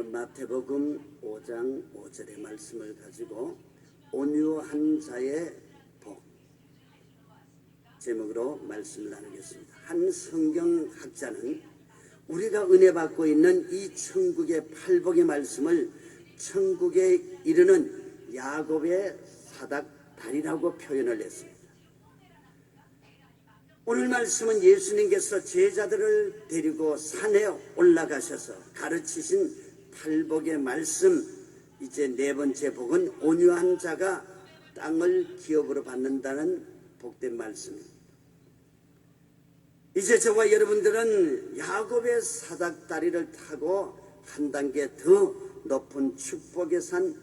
오늘 마태복음 5장 5절의 말씀을 가지고 온유한 자의 복 제목으로 말씀을 나누겠습니다. 한 성경학자는 우리가 은혜 받고 있는 이 천국의 팔복의 말씀을 천국에 이르는 야곱의 사닥다리라고 표현을 했습니다. 오늘 말씀은 예수님께서 제자들을 데리고 산에 올라가셔서 가르치신 팔복의 말씀, 이제 네 번째 복은 온유한 자가 땅을 기업으로 받는다는 복된 말씀입니다. 이제 저와 여러분들은 야곱의 사닥다리를 타고 한 단계 더 높은 축복의 산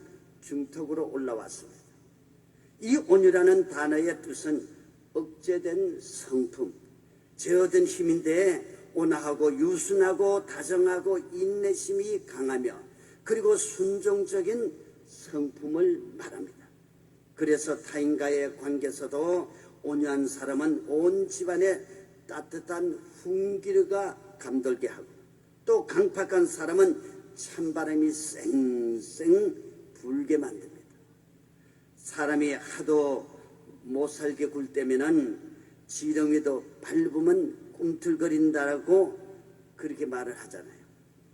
중턱으로 올라왔습니다. 이 온유라는 단어의 뜻은 억제된 성품, 제어된 힘인데 온화하고 유순하고 다정하고 인내심이 강하며 그리고 순종적인 성품을 말합니다. 그래서 타인과의 관계에서도 온유한 사람은 온 집안에 따뜻한 훈기가 감돌게 하고, 또 강팍한 사람은 찬바람이 쌩쌩 불게 만듭니다. 사람이 하도 못살게 굴 때면은 지렁이도 밟으면 꿈틀거린다라고 그렇게 말을 하잖아요.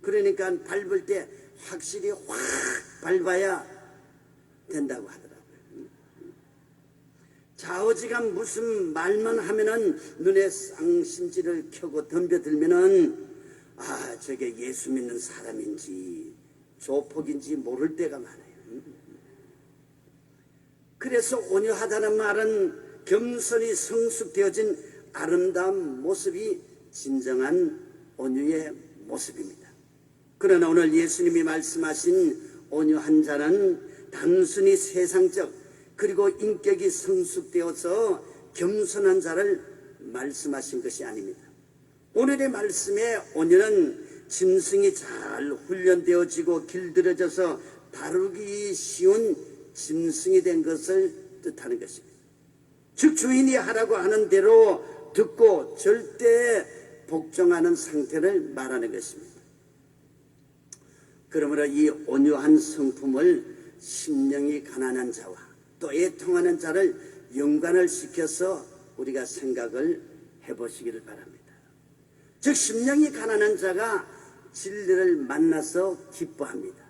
그러니까 밟을 때 확실히 확 밟아야 된다고 하더라고요. 좌우지간 무슨 말만 하면은 눈에 쌍심지를 켜고 덤벼들면은 저게 예수 믿는 사람인지 조폭인지 모를 때가 많아요. 그래서 온유하다는 말은 겸손히 성숙되어진 아름다운 모습이 진정한 온유의 모습입니다. 그러나 오늘 예수님이 말씀하신 온유한 자는 단순히 세상적 그리고 인격이 성숙되어서 겸손한 자를 말씀하신 것이 아닙니다. 오늘의 말씀의 온유는 짐승이 잘 훈련되어지고 길들여져서 다루기 쉬운 짐승이 된 것을 뜻하는 것입니다. 즉 주인이 하라고 하는 대로 듣고 절대 복종하는 상태를 말하는 것입니다. 그러므로 이 온유한 성품을 심령이 가난한 자와 또 애통하는 자를 연관을 시켜서 우리가 생각을 해보시기를 바랍니다. 즉 심령이 가난한 자가 진리를 만나서 기뻐합니다.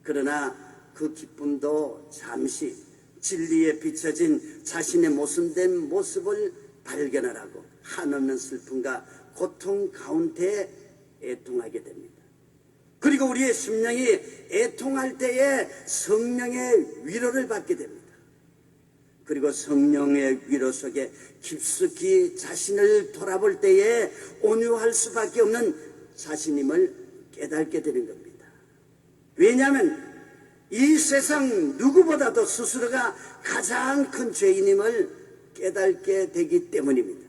그러나 그 기쁨도 잠시 진리에 비춰진 자신의 모순된 모습을 발견을 하고 한없는 슬픔과 고통 가운데 애통하게 됩니다. 그리고 우리의 심령이 애통할 때에 성령의 위로를 받게 됩니다. 그리고 성령의 위로 속에 깊숙이 자신을 돌아볼 때에 온유할 수밖에 없는 자신임을 깨닫게 되는 겁니다. 왜냐하면 이 세상 누구보다도 스스로가 가장 큰 죄인임을 깨닫게 되기 때문입니다.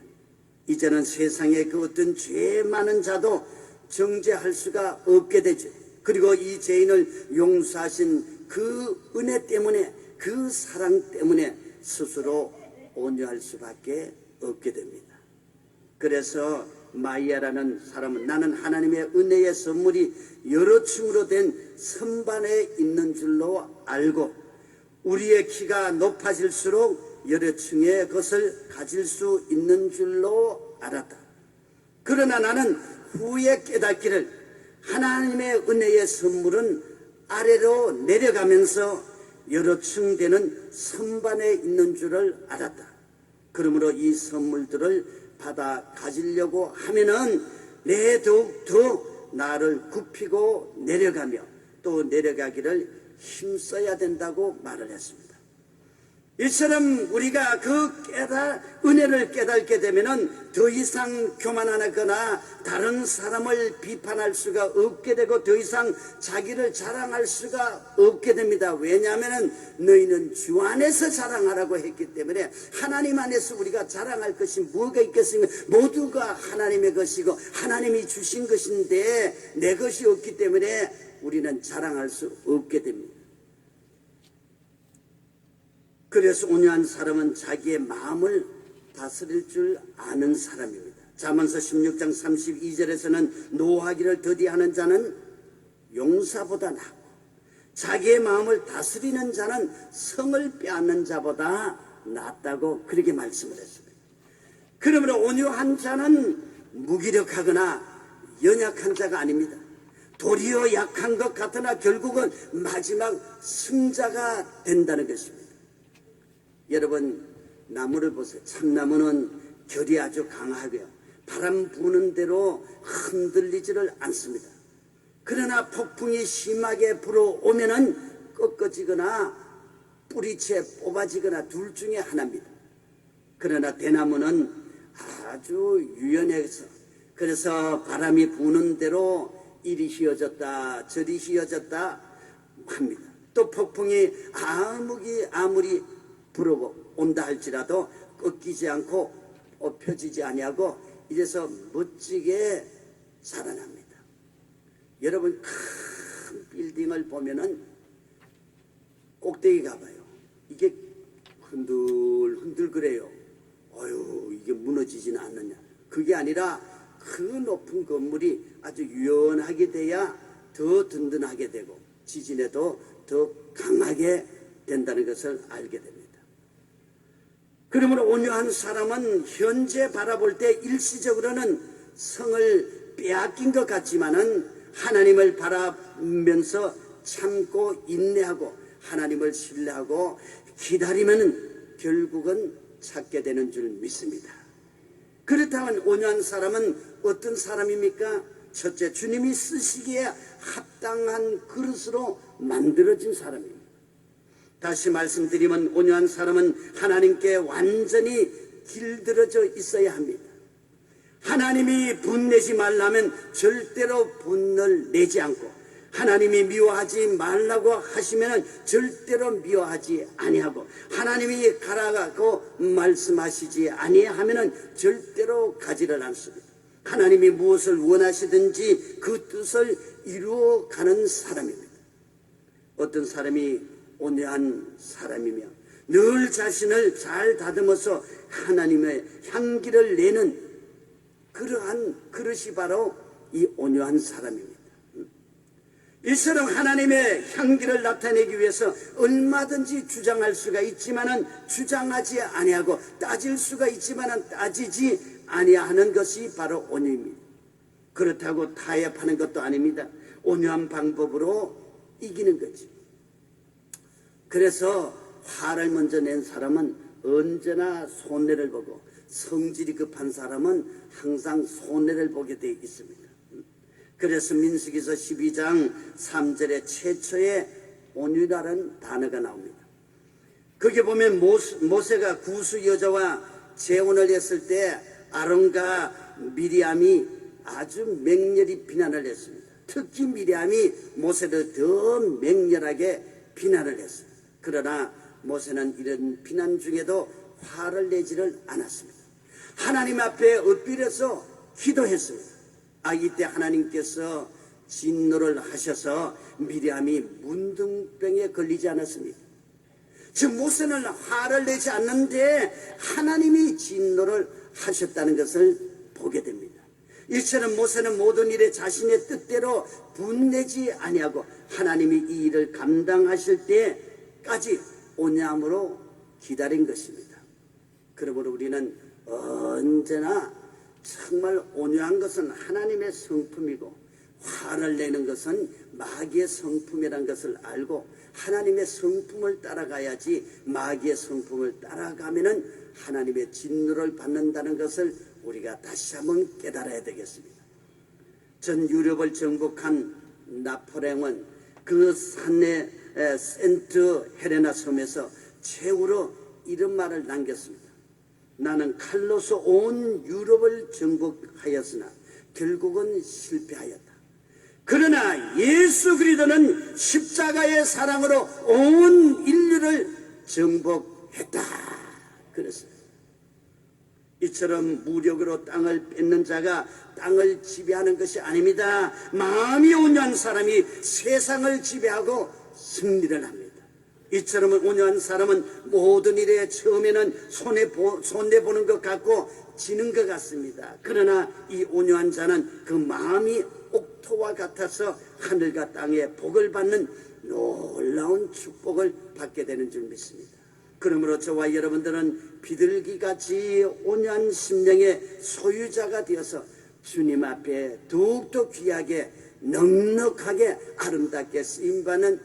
이제는 세상의 그 어떤 죄 많은 자도 정죄할 수가 없게 되죠. 그리고 이 죄인을 용서하신 그 은혜 때문에, 그 사랑 때문에 스스로 온유할 수밖에 없게 됩니다. 그래서 마이아라는 사람은 나는 하나님의 은혜의 선물이 여러 층으로 된 선반에 있는 줄로 알고 우리의 키가 높아질수록 여러 층의 것을 가질 수 있는 줄로 알았다. 그러나 나는 후에 깨닫기를 하나님의 은혜의 선물은 아래로 내려가면서 여러 층 되는 선반에 있는 줄을 알았다. 그러므로 이 선물들을 받아 가지려고 하면은 내 더욱 더 나를 굽히고 내려가며 또 내려가기를 힘써야 된다고 말을 했습니다. 이처럼 우리가 그 은혜를 깨닫게 되면은 더 이상 교만하거나 다른 사람을 비판할 수가 없게 되고 더 이상 자기를 자랑할 수가 없게 됩니다. 왜냐하면은 너희는 주 안에서 자랑하라고 했기 때문에 하나님 안에서 우리가 자랑할 것이 뭐가 있겠습니까? 모두가 하나님의 것이고 하나님이 주신 것인데 내 것이 없기 때문에 우리는 자랑할 수 없게 됩니다. 그래서 온유한 사람은 자기의 마음을 다스릴 줄 아는 사람입니다. 잠언서 16장 32절에서는 노하기를 더디하는 자는 용사보다 낫고 자기의 마음을 다스리는 자는 성을 빼앗는 자보다 낫다고 그렇게 말씀을 했습니다. 그러므로 온유한 자는 무기력하거나 연약한 자가 아닙니다. 도리어 약한 것 같으나 결국은 마지막 승자가 된다는 것입니다. 여러분, 나무를 보세요. 참나무는 결이 아주 강하고요, 바람 부는 대로 흔들리지를 않습니다. 그러나 폭풍이 심하게 불어오면은 꺾어지거나 뿌리채 뽑아지거나 둘 중에 하나입니다. 그러나 대나무는 아주 유연해서, 그래서 바람이 부는 대로 이리 휘어졌다 저리 휘어졌다 합니다. 또 폭풍이 아무리 불어온다 할지라도 꺾이지 않고 엎혀지지 아니하고 이래서 멋지게 살아납니다. 여러분, 큰 빌딩을 보면은 꼭대기 가봐요. 이게 흔들흔들 그래요. 이게 무너지지는 않느냐. 그게 아니라 그 높은 건물이 아주 유연하게 돼야 더 든든하게 되고 지진에도 더 강하게 된다는 것을 알게 됩니다. 그러므로 온유한 사람은 현재 바라볼 때 일시적으로는 성을 빼앗긴 것 같지만은 하나님을 바라면서 참고 인내하고 하나님을 신뢰하고 기다리면 결국은 찾게 되는 줄 믿습니다. 그렇다면 온유한 사람은 어떤 사람입니까? 첫째, 주님이 쓰시기에 합당한 그릇으로 만들어진 사람입니다. 다시 말씀드리면 온유한 사람은 하나님께 완전히 길들여져 있어야 합니다. 하나님이 분내지 말라면 절대로 분을 내지 않고, 하나님이 미워하지 말라고 하시면 절대로 미워하지 아니하고, 하나님이 가라고 말씀하시지 아니하면 절대로 가지를 않습니다. 하나님이 무엇을 원하시든지 그 뜻을 이루어가는 사람입니다. 어떤 사람이 온유한 사람이며 늘 자신을 잘 다듬어서 하나님의 향기를 내는 그러한 그릇이 바로 이 온유한 사람입니다. 이처럼 하나님의 향기를 나타내기 위해서 얼마든지 주장할 수가 있지만은 주장하지 아니하고 따질 수가 있지만은 따지지 아니하는 것이 바로 온유입니다. 그렇다고 타협하는 것도 아닙니다. 온유한 방법으로 이기는 거지. 그래서 화를 먼저 낸 사람은 언제나 손해를 보고 성질이 급한 사람은 항상 손해를 보게 되어 있습니다. 그래서 민수기서 12장 3절에 최초의 온유라는 단어가 나옵니다. 거기 보면 모세가 구수 여자와 재혼을 했을 때 아론과 미리암이 아주 맹렬히 비난을 했습니다. 특히 미리암이 모세를 더 맹렬하게 비난을 했습니다. 그러나 모세는 이런 비난 중에도 화를 내지를 않았습니다. 하나님 앞에 엎드려서 기도했습니다. 이때 하나님께서 진노를 하셔서 미리암이 문둥병에 걸리지 않았습니다. 즉 모세는 화를 내지 않는데 하나님이 진노를 하셨다는 것을 보게 됩니다. 이처럼 모세는 모든 일에 자신의 뜻대로 분내지 아니하고 하나님이 이 일을 감당하실 때까지 온유함으로 기다린 것입니다. 그러므로 우리는 언제나 정말 온유한 것은 하나님의 성품이고 화를 내는 것은 마귀의 성품이라는 것을 알고 하나님의 성품을 따라가야지 마귀의 성품을 따라가면은 하나님의 진노를 받는다는 것을 우리가 다시 한번 깨달아야 되겠습니다. 전 유럽을 정복한 나폴레옹은 그 산내 센트 헬레나 섬에서 최후로 이런 말을 남겼습니다. 나는 칼로서 온 유럽을 정복하였으나 결국은 실패하였다. 그러나 예수 그리스도는 십자가의 사랑으로 온 인류를 정복했다. 그랬습니다. 이처럼 무력으로 땅을 뺏는 자가 땅을 지배하는 것이 아닙니다. 마음이 온유한 사람이 세상을 지배하고 승리를 합니다. 이처럼 온유한 사람은 모든 일에 처음에는 손해보는 것 같고 지는 것 같습니다. 그러나 이 온유한 자는 그 마음이 옥토와 같아서 하늘과 땅에 복을 받는 놀라운 축복을 받게 되는 줄 믿습니다. 그러므로 저와 여러분들은 비둘기같이 온유한 심령의 소유자가 되어서 주님 앞에 더욱더 귀하게 넉넉하게 아름답게 쓰임받는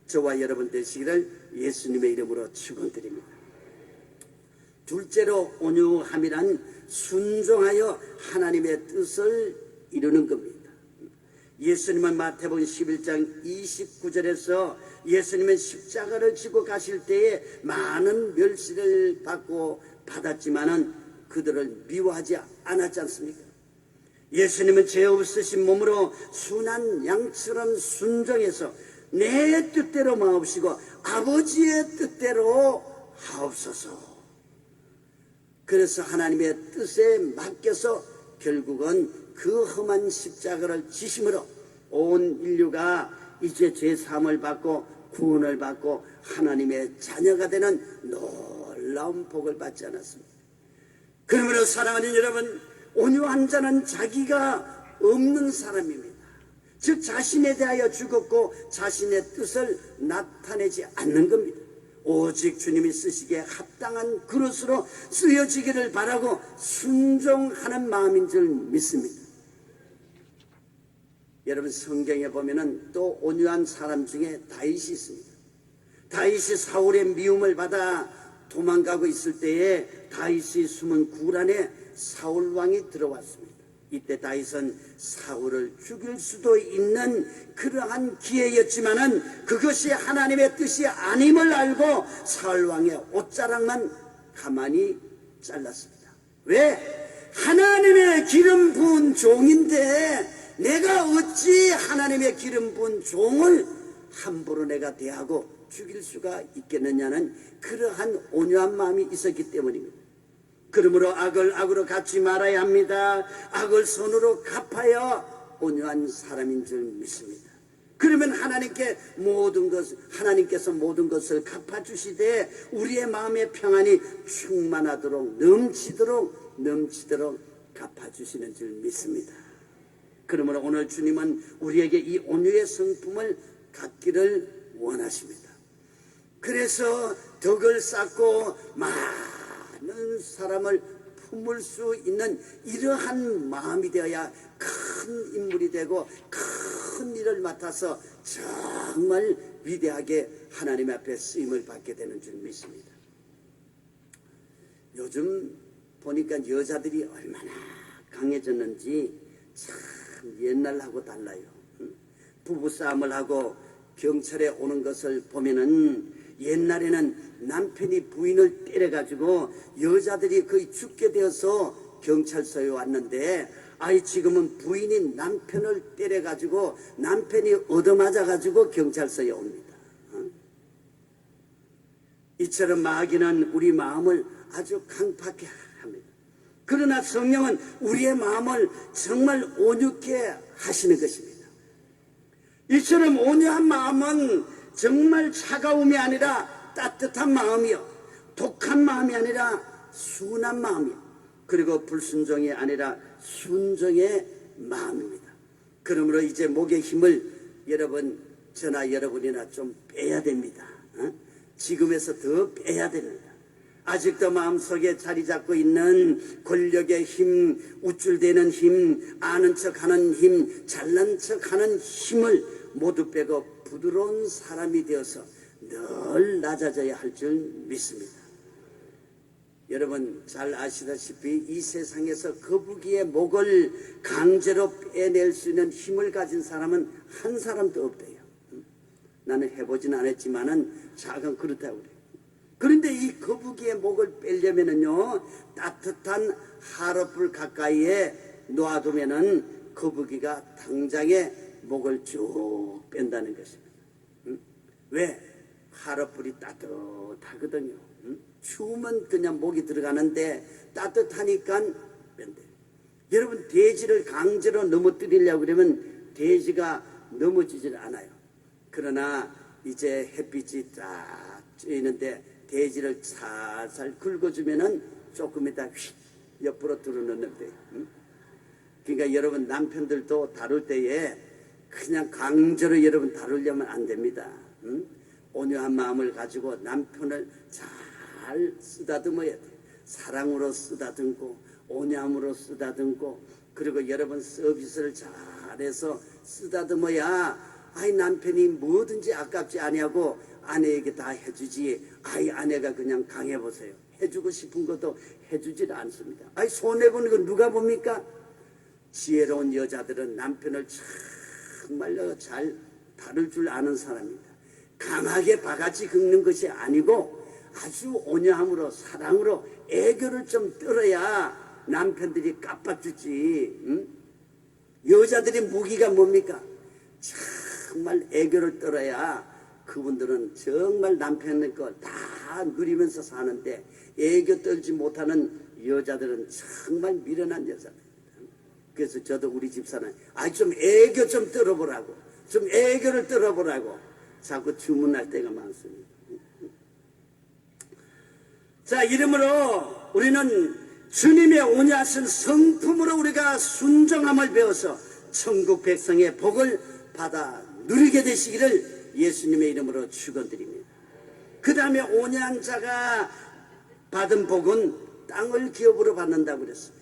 저와 여러분 되시기를 예수님의 이름으로 축원드립니다. 둘째로 온유함이란 순종하여 하나님의 뜻을 이루는 겁니다. 예수님은 마태복음 11장 29절에서 예수님은 십자가를 지고 가실 때에 많은 멸시를 받았지만은 그들을 미워하지 않았지 않습니까? 예수님은 죄 없으신 몸으로 순한 양처럼 순종해서 내 뜻대로 마옵시고 아버지의 뜻대로 하옵소서. 그래서 하나님의 뜻에 맡겨서 결국은 그 험한 십자가를 지심으로 온 인류가 이제 죄사함을 받고 구원을 받고 하나님의 자녀가 되는 놀라운 복을 받지 않았습니다. 그러므로 사랑하는 여러분, 온유한 자는 자기가 없는 사람입니다. 즉 자신에 대하여 죽었고 자신의 뜻을 나타내지 않는 겁니다. 오직 주님이 쓰시기에 합당한 그릇으로 쓰여지기를 바라고 순종하는 마음인 줄 믿습니다. 여러분, 성경에 보면은 또 온유한 사람 중에 다윗이 있습니다. 다윗이 사울의 미움을 받아 도망가고 있을 때에 다윗이 숨은 굴 안에 사울 왕이 들어왔습니다. 이때 다윗은 사울을 죽일 수도 있는 그러한 기회였지만은 그것이 하나님의 뜻이 아님을 알고 사울 왕의 옷자락만 가만히 잘랐습니다. 왜? 하나님의 기름 부은 종인데 내가 어찌 하나님의 기름 부은 종을 함부로 내가 대하고 죽일 수가 있겠느냐는 그러한 온유한 마음이 있었기 때문입니다. 그러므로 악을 악으로 갚지 말아야 합니다. 악을 손으로 갚아야 온유한 사람인 줄 믿습니다. 그러면 하나님께서 모든 것을 갚아주시되 우리의 마음의 평안이 충만하도록 넘치도록 갚아주시는 줄 믿습니다. 그러므로 오늘 주님은 우리에게 이 온유의 성품을 갖기를 원하십니다. 그래서 덕을 쌓고 많은 사람을 품을 수 있는 이러한 마음이 되어야 큰 인물이 되고 큰 일을 맡아서 정말 위대하게 하나님 앞에 쓰임을 받게 되는 줄 믿습니다. 요즘 보니까 여자들이 얼마나 강해졌는지 참 옛날하고 달라요. 부부싸움을 하고 경찰에 오는 것을 보면은 옛날에는 남편이 부인을 때려가지고 여자들이 거의 죽게 되어서 경찰서에 왔는데 지금은 부인이 남편을 때려가지고 남편이 얻어맞아가지고 경찰서에 옵니다. 이처럼 마귀는 우리 마음을 아주 강팍하게 합니다. 그러나 성령은 우리의 마음을 정말 온유케 하시는 것입니다. 이처럼 온유한 마음은 정말 차가움이 아니라 따뜻한 마음이요, 독한 마음이 아니라 순한 마음이요, 그리고 불순종이 아니라 순종의 마음입니다. 그러므로 이제 목의 힘을 저나 여러분이나 좀 빼야 됩니다. 지금에서 더 빼야 됩니다. 아직도 마음속에 자리 잡고 있는 권력의 힘, 우쭐대는 힘, 아는 척하는 힘, 잘난 척하는 힘을 모두 빼고 부드러운 사람이 되어서 늘 낮아져야 할 줄 믿습니다. 여러분 잘 아시다시피 이 세상에서 거북이의 목을 강제로 빼낼 수 있는 힘을 가진 사람은 한 사람도 없대요. 나는 해보진 않았지만은 작은 그렇다고 그래요. 그런데 이 거북이의 목을 빼려면은요, 따뜻한 하룻불 가까이에 놓아두면은 거북이가 당장에 목을 쭉 뺀다는 것입니다. 왜? 하룻불이 따뜻하거든요. 추우면 그냥 목이 들어가는데 따뜻하니까 뺀대. 여러분, 돼지를 강제로 넘어뜨리려고 그러면 돼지가 넘어지질 않아요. 그러나 이제 햇빛이 딱 쬐는데 돼지를 살살 긁어주면은 조금 이따 휙 옆으로 들어놓는데, 그러니까 여러분 남편들도 다룰 때에 그냥 강제로 여러분 다루려면 안 됩니다. 응? 온유한 마음을 가지고 남편을 잘 쓰다듬어야 돼. 사랑으로 쓰다듬고 온유함으로 쓰다듬고, 그리고 여러분 서비스를 잘해서 쓰다듬어야 아이 남편이 뭐든지 아깝지 아니하고 아내에게 다 해주지. 아이 아내가 그냥 강해보세요. 해주고 싶은 것도 해주질 않습니다. 아이 손해보는 건 누가 봅니까? 지혜로운 여자들은 남편을 정말로 잘 다룰 줄 아는 사람입니다. 강하게 바가지 긁는 것이 아니고 아주 온유함으로 사랑으로 애교를 좀 떨어야 남편들이 깝아주지. 응? 여자들의 무기가 뭡니까? 정말 애교를 떨어야 그분들은 정말 남편의 걸 다 누리면서 사는데, 애교 떨지 못하는 여자들은 정말 미련한 여자들입니다. 그래서 저도 우리 집사는 좀 애교 좀 떨어보라고, 좀 애교를 떨어보라고 자꾸 주문할 때가 많습니다. 자, 이러므로 우리는 주님의 온유하신 성품으로 우리가 순종함을 배워서 천국 백성의 복을 받아 누리게 되시기를 예수님의 이름으로 축원드립니다. 그 다음에 온유한 자가 받은 복은 땅을 기업으로 받는다고 그랬습니다.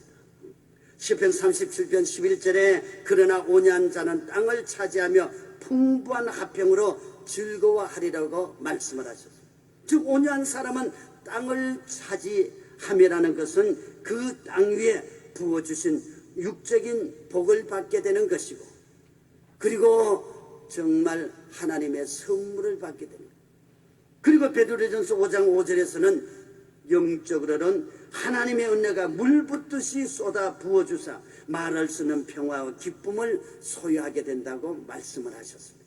시편 37편 11절에 그러나 온유한 자는 땅을 차지하며 풍부한 화평으로 즐거워하리라고 말씀을 하셨습니다. 즉 온유한 사람은 땅을 차지함이라는 것은 그 땅 위에 부어주신 육적인 복을 받게 되는 것이고, 그리고 정말 하나님의 선물을 받게 됩니다. 그리고 베드로전서 5장 5절에서는 영적으로는 하나님의 은혜가 물붓듯이 쏟아 부어주사 말할 수 없는 평화와 기쁨을 소유하게 된다고 말씀을 하셨습니다.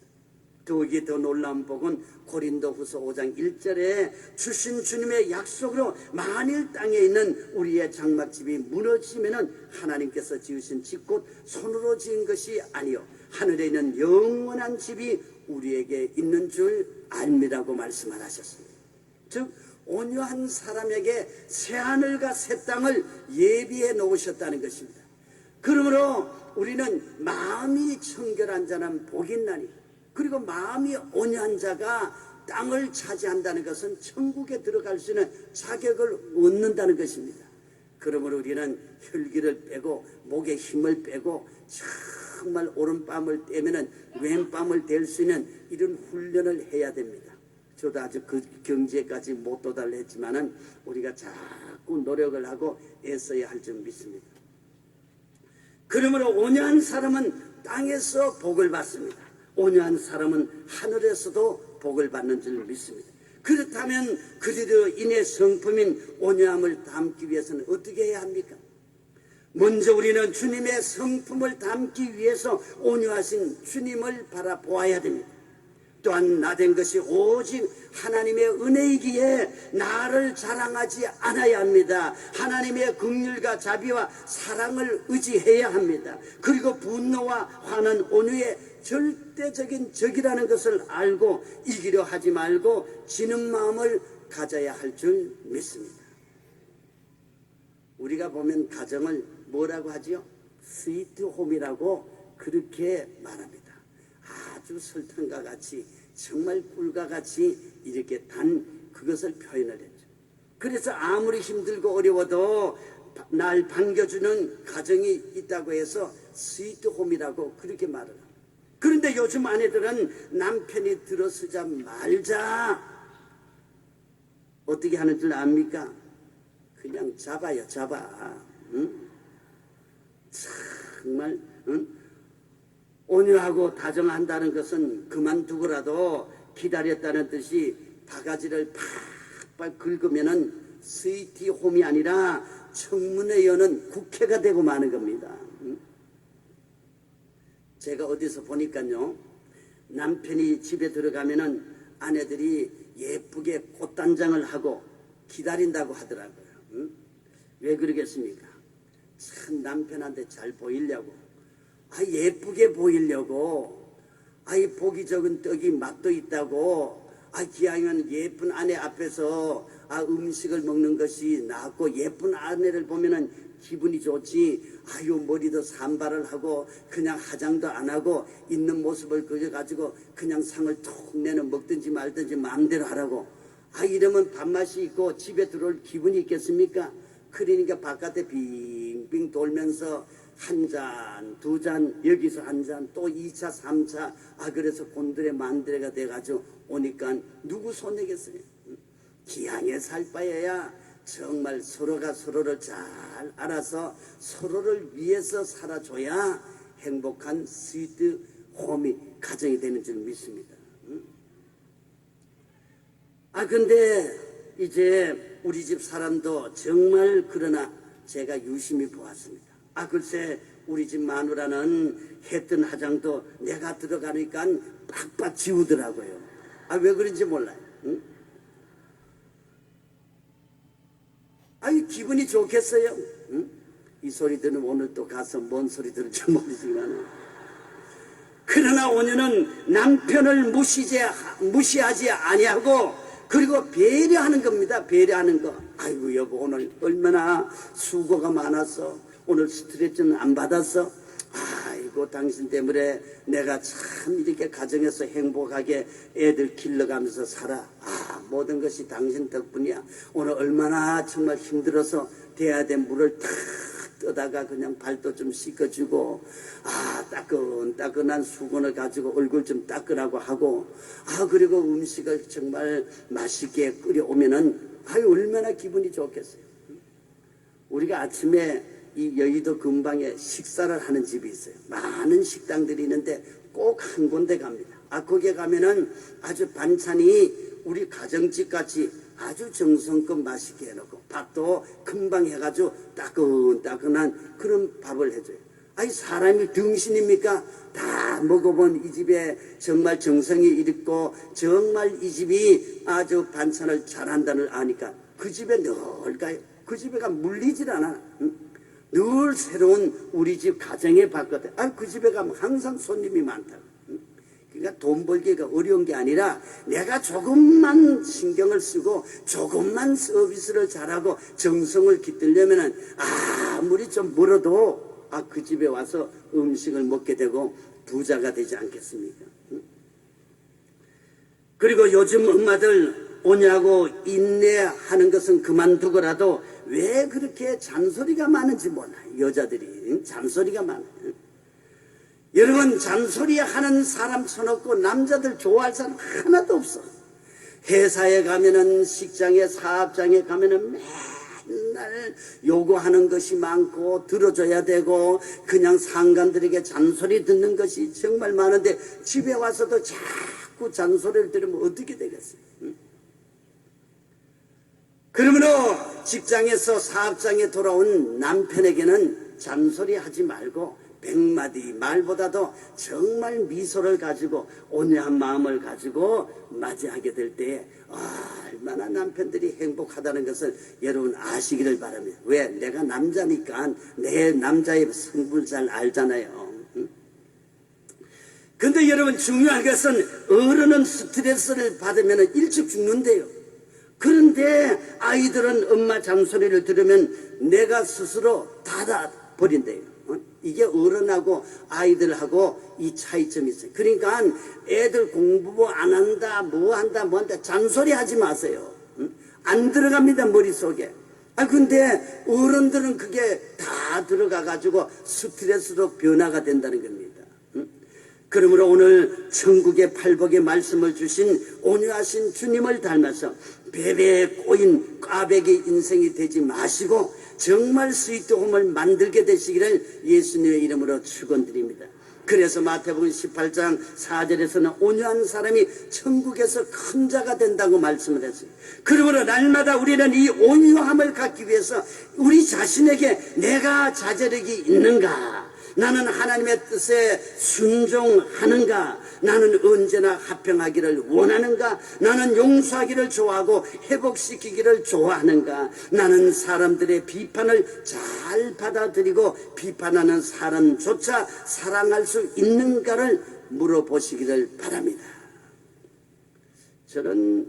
더욱이 더 놀라운 복은 고린도후서 5장 1절에 주신 주님의 약속으로 만일 땅에 있는 우리의 장막집이 무너지면은 하나님께서 지으신 집 곧 손으로 지은 것이 아니요 하늘에 있는 영원한 집이 우리에게 있는 줄 알미라고 말씀을 하셨습니다. 즉 온유한 사람에게 새하늘과 새 땅을 예비해 놓으셨다는 것입니다. 그러므로 우리는 마음이 청결한 자는 복이 있나니, 그리고 마음이 온유한 자가 땅을 차지한다는 것은 천국에 들어갈 수 있는 자격을 얻는다는 것입니다. 그러므로 우리는 혈기를 빼고 목에 힘을 빼고 정말 오른밤을 떼면은 왼밤을 댈 수 있는 이런 훈련을 해야 됩니다. 저도 아직 그 경지에까지 못 도달을 했지만은 우리가 자꾸 노력을 하고 애써야 할 줄 믿습니다. 그러므로 온유한 사람은 땅에서 복을 받습니다. 온유한 사람은 하늘에서도 복을 받는 줄 믿습니다. 그렇다면 그들로 인해 성품인 온유함을 담기 위해서는 어떻게 해야 합니까? 먼저 우리는 주님의 성품을 담기 위해서 온유하신 주님을 바라보아야 됩니다. 또한 나된 것이 오직 하나님의 은혜이기에 나를 자랑하지 않아야 합니다. 하나님의 긍휼과 자비와 사랑을 의지해야 합니다. 그리고 분노와 화는 온유의 절대적인 적이라는 것을 알고 이기려 하지 말고 지는 마음을 가져야 할 줄 믿습니다. 우리가 보면 가정을 뭐라고 하지요? 스위트홈이라고 그렇게 말합니다. 아주 설탕과 같이 정말 꿀과 같이 이렇게 단 그것을 표현을 했죠. 그래서 아무리 힘들고 어려워도 날 반겨주는 가정이 있다고 해서 스위트홈이라고 그렇게 말을 합니다. 그런데 요즘 아내들은 남편이 들어서자마자 어떻게 하는 줄 압니까? 그냥 잡아요, 잡아. 응? 정말 응? 온유하고 다정한다는 것은 그만두고라도 기다렸다는 뜻이 바가지를 팍팍 긁으면은 스위트홈이 아니라 청문회 여는 국회가 되고 마는 겁니다. 제가 어디서 보니까요, 남편이 집에 들어가면은 아내들이 예쁘게 꽃단장을 하고 기다린다고 하더라고요. 왜 그러겠습니까? 참 남편한테 잘 보이려고, 예쁘게 보이려고, 보기 적은 떡이 맛도 있다고, 기왕이면 예쁜 아내 앞에서 음식을 먹는 것이 낫고, 예쁜 아내를 보면은 기분이 좋지. 아유, 머리도 산발을 하고 그냥 화장도 안 하고 있는 모습을 그려가지고 그냥 상을 툭 내는, 먹든지 말든지 마음대로 하라고. 아, 이러면 밥맛이 있고 집에 들어올 기분이 있겠습니까? 그러니까 바깥에 빙빙 돌면서 한 잔, 두 잔, 여기서 한 잔, 또 2차, 3차, 아, 그래서 곤드레 만드레가 돼가지고 오니까 누구 손해겠어요? 기양에 살 바에야 정말 서로가 서로를 잘 알아서 서로를 위해서 살아줘야 행복한 스위트 홈이 가정이 되는 줄 믿습니다. 아, 근데 이제 우리 집 사람도 정말, 그러나 제가 유심히 보았습니다. 아, 글쎄 우리 집 마누라는 했던 화장도 내가 들어가니까 빡빡 지우더라고요. 아, 왜 그런지 몰라요. 응? 아이, 기분이 좋겠어요. 응? 이 소리 들으면 오늘 또 가서 뭔 소리 들을지 모르지만, 그러나 오늘은 남편을 무시하지 아니하고 그리고 배려하는 겁니다. 배려하는 거. 아이고 여보, 오늘 얼마나 수고가 많았어. 오늘 스트레스는 안 받았어. 아이고, 당신 때문에 내가 참 이렇게 가정에서 행복하게 애들 길러가면서 살아. 아, 모든 것이 당신 덕분이야. 오늘 얼마나 정말 힘들어서 대야 된 물을 탁 떠다가 그냥 발도 좀 씻어주고, 아, 따끈따끈한 수건을 가지고 얼굴 좀 닦으라고 하고, 아, 그리고 음식을 정말 맛있게 끓여오면은, 아유, 얼마나 기분이 좋겠어요. 우리가 아침에 이 여의도 근방에 식사를 하는 집이 있어요. 많은 식당들이 있는데 꼭 한 군데 갑니다. 아, 거기에 가면은 아주 반찬이 우리 가정집 같이 아주 정성껏 맛있게 해놓고 밥도 금방 해가지고 따끈따끈한 그런 밥을 해줘요. 아니, 사람이 등신입니까? 다 먹어본 이 집에 정말 정성이 있고 정말 이 집이 아주 반찬을 잘한다는 걸 아니까 그 집에 늘 가요. 그 집에 가 물리질 않아. 응? 늘 새로운 우리 집 가정에 봤거든. 아, 그 집에 가면 항상 손님이 많다고. 그러니까 돈 벌기가 어려운 게 아니라 내가 조금만 신경을 쓰고 조금만 서비스를 잘하고 정성을 깃들려면은 아무리 좀 멀어도 아, 그 집에 와서 음식을 먹게 되고 부자가 되지 않겠습니까? 그리고 요즘 엄마들 오냐고 인내하는 것은 그만두고라도 왜 그렇게 잔소리가 많은지 몰라요. 여자들이 잔소리가 많아요. 여러분, 잔소리하는 사람 쳐놓고 남자들 좋아할 사람 하나도 없어. 회사에 가면은, 직장에, 사업장에 가면은 맨날 요구하는 것이 많고 들어줘야 되고 그냥 상관들에게 잔소리 듣는 것이 정말 많은데 집에 와서도 자꾸 잔소리를 들으면 어떻게 되겠어요? 그러므로 직장에서 사업장에 돌아온 남편에게는 잔소리 하지 말고 100마디 말보다도 정말 미소를 가지고 온유한 마음을 가지고 맞이하게 될 때에 얼마나 남편들이 행복하다는 것을 여러분 아시기를 바랍니다. 왜? 내가 남자니까 내 남자의 성분을 잘 알잖아요. 근데 여러분, 중요한 것은 어른은 스트레스를 받으면 일찍 죽는데요. 그런데 아이들은 엄마 잔소리를 들으면 내가 스스로 닫아버린대요. 이게 어른하고 아이들하고 이 차이점이 있어요. 그러니까 애들 공부 안 한다, 뭐 한다, 잔소리 하지 마세요. 안 들어갑니다, 머릿속에. 아, 근데 어른들은 그게 다 들어가가지고 스트레스로 변화가 된다는 겁니다. 그러므로 오늘 천국의 팔복의 말씀을 주신 온유하신 주님을 닮아서 배배에 꼬인 꽈배기 인생이 되지 마시고 정말 스위트홈을 만들게 되시기를 예수님의 이름으로 축원드립니다. 그래서 마태복음 18장 4절에서는 온유한 사람이 천국에서 큰 자가 된다고 말씀을 했어요. 그러므로 날마다 우리는 이 온유함을 갖기 위해서 우리 자신에게 내가 자제력이 있는가, 나는 하나님의 뜻에 순종하는가, 나는 언제나 화평하기를 원하는가, 나는 용서하기를 좋아하고 회복시키기를 좋아하는가, 나는 사람들의 비판을 잘 받아들이고 비판하는 사람조차 사랑할 수 있는가를 물어보시기를 바랍니다. 저는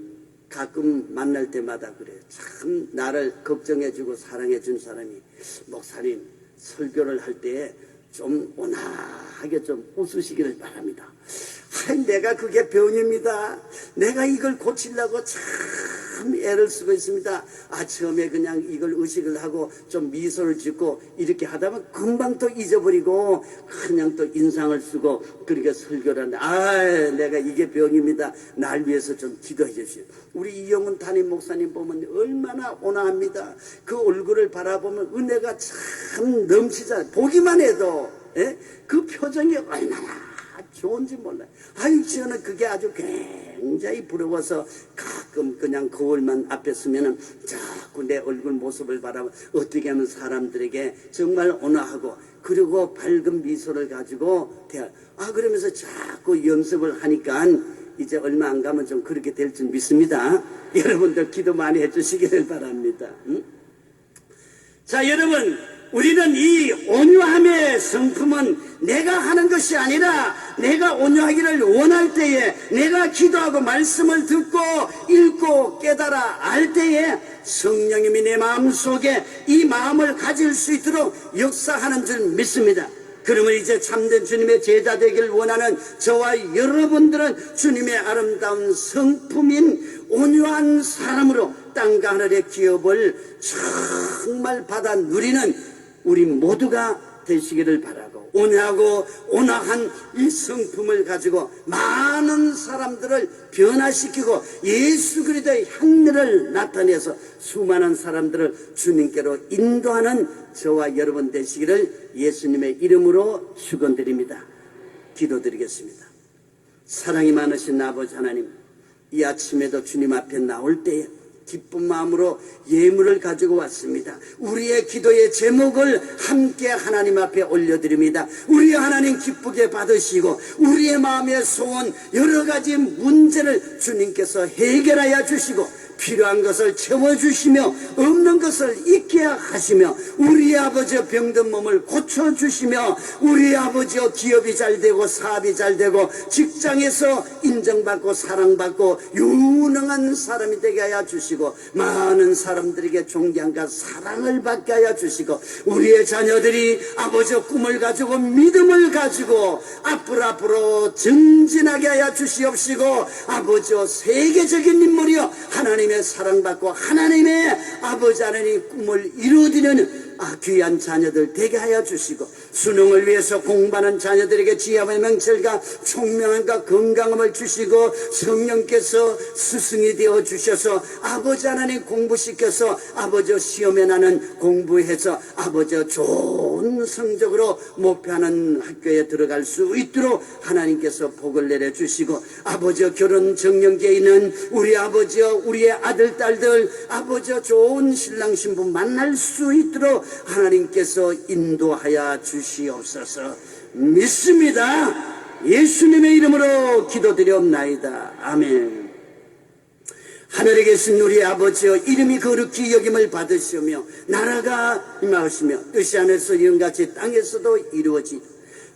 가끔 만날 때마다 그래요. 참 나를 걱정해주고 사랑해준 사람이 목사님 설교를 할 때 좀 온화하게 좀 웃으시기를 바랍니다. 내가 그게 병입니다. 내가 이걸 고치려고 참 애를 쓰고 있습니다. 처음에 그냥 이걸 의식을 하고 좀 미소를 짓고 이렇게 하다 보면 금방 또 잊어버리고 그냥 또 인상을 쓰고 그렇게 설교를 하는데 내가 이게 병입니다. 날 위해서 좀 기도해 주십시오. 우리 이영훈 담임 목사님 보면 얼마나 온화합니다. 그 얼굴을 바라보면 은혜가 참 넘치잖아요. 보기만 해도 그 표정이 얼마나 좋은지 몰라요. 저는 그게 아주 굉장히 부러워서 가끔 그냥 거울만 앞에 서면은 자꾸 내 얼굴 모습을 바라보면 어떻게 하면 사람들에게 정말 온화하고 그리고 밝은 미소를 가지고 그러면서 자꾸 연습을 하니까 이제 얼마 안 가면 좀 그렇게 될 줄 믿습니다. 여러분들 기도 많이 해주시기를 바랍니다. 자, 여러분, 우리는 이 온유함의 성품은 내가 하는 것이 아니라 내가 온유하기를 원할 때에, 내가 기도하고 말씀을 듣고 읽고 깨달아 알 때에 성령님이 내 마음속에 이 마음을 가질 수 있도록 역사하는 줄 믿습니다. 그러면 이제 참된 주님의 제자 되길 원하는 저와 여러분들은 주님의 아름다운 성품인 온유한 사람으로 땅과 하늘의 기업을 정말 받아 누리는 우리 모두가 되시기를 바라고, 온유하고 온화한 이 성품을 가지고 많은 사람들을 변화시키고 예수 그리스도의 향기를 나타내서 수많은 사람들을 주님께로 인도하는 저와 여러분 되시기를 예수님의 이름으로 축원드립니다. 기도드리겠습니다. 사랑이 많으신 아버지 하나님, 이 아침에도 주님 앞에 나올 때에 기쁜 마음으로 예물을 가지고 왔습니다. 우리의 기도의 제목을 함께 하나님 앞에 올려드립니다. 우리 하나님 기쁘게 받으시고 우리의 마음의 소원 여러 가지 문제를 주님께서 해결하여 주시고 필요한 것을 채워주시며 없는 것을 잊게 하시며 우리 아버지의 병든 몸을 고쳐주시며 우리 아버지의 기업이 잘 되고 사업이 잘 되고 직장에서 인정받고 사랑받고 유능한 사람이 되게 하여 주시고 많은 사람들에게 존경과 사랑을 받게 하여 주시고 우리의 자녀들이 아버지의 꿈을 가지고 믿음을 가지고 앞으로 전진하게 하여 주시옵시고 아버지의 세계적인 인물이여 하나님의 사랑받고 하나님의 아버지 하나님 꿈을 이루어지는 귀한 자녀들 되게 하여 주시고 수능을 위해서 공부하는 자녀들에게 지혜와 명철과 총명함과 건강함을 주시고 성령께서 스승이 되어 주셔서 아버지 하나님 공부시켜서 아버지 시험에 나는 공부해서 아버지 좋은 성적으로 목표하는 학교에 들어갈 수 있도록 하나님께서 복을 내려주시고 아버지 결혼 정년기에 있는 우리 아버지 우리의 아들 딸들 아버지 좋은 신랑 신부 만날 수 있도록 하나님께서 인도하여 주시옵소서. 믿습니다. 예수님의 이름으로 기도드리옵나이다. 아멘. 하늘에 계신 우리 아버지여 이름이 거룩히 여김을 받으시며 나라가 임하시며 뜻이 하늘에서 이런같이 땅에서도 이루어지다.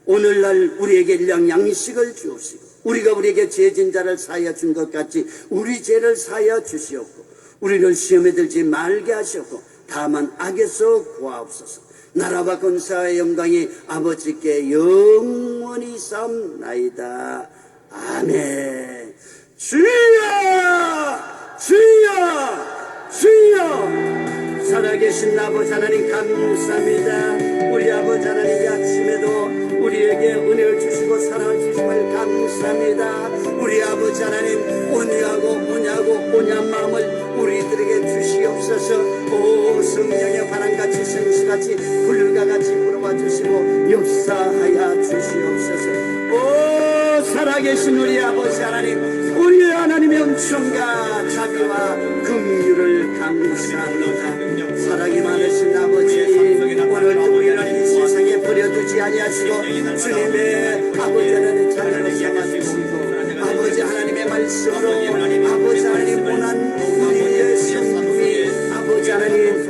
오늘날 우리에게 일량 양식을 주옵시고 우리가 우리에게 죄진 자를 사하여 준 것 같이 우리 죄를 사하여 주시옵고 우리를 시험에 들지 말게 하시옵고 다만 악에서 구하옵소서. 나라와 권세와 영광이 아버지께 영원히 있사옵나이다. 아멘. 주여 주여 주여. 살아계신 아버지 하나님 감사합니다. 우리 아버지 하나님 이 아침에도 우리에게 은혜를 주시고 사랑을 주심을 감사합니다. 우리 아버지 하나님 온유한 마음을 우리들에게 주시옵소서. 오 성령의 바람같이 생수같이 불과 같이 불어와 주시고 역사하여 주시옵소서. 오 살아계신 우리 아버지 하나님 우리 하나님의 은총과 자비와 긍휼을 감사합니다. 사랑이 많으신 아버지 오늘도 우리를 이 세상에 버려두지 아니하시고 주님의 아버지 하나님 자녀를 삼아주시고 아버지 하나님의 말씀으로 아버지 하나님 원한 우리의 성품이 아버지 하나님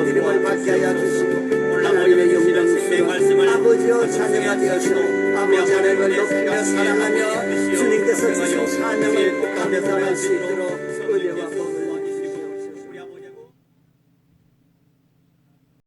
기쁨을 받게 하여 주시고 하나님의 영광스러운 아버지여 자녀가 되어서 아버지 하나님을 높이며 사랑하며 주님께서 주신 사명을 감당할 수 있도록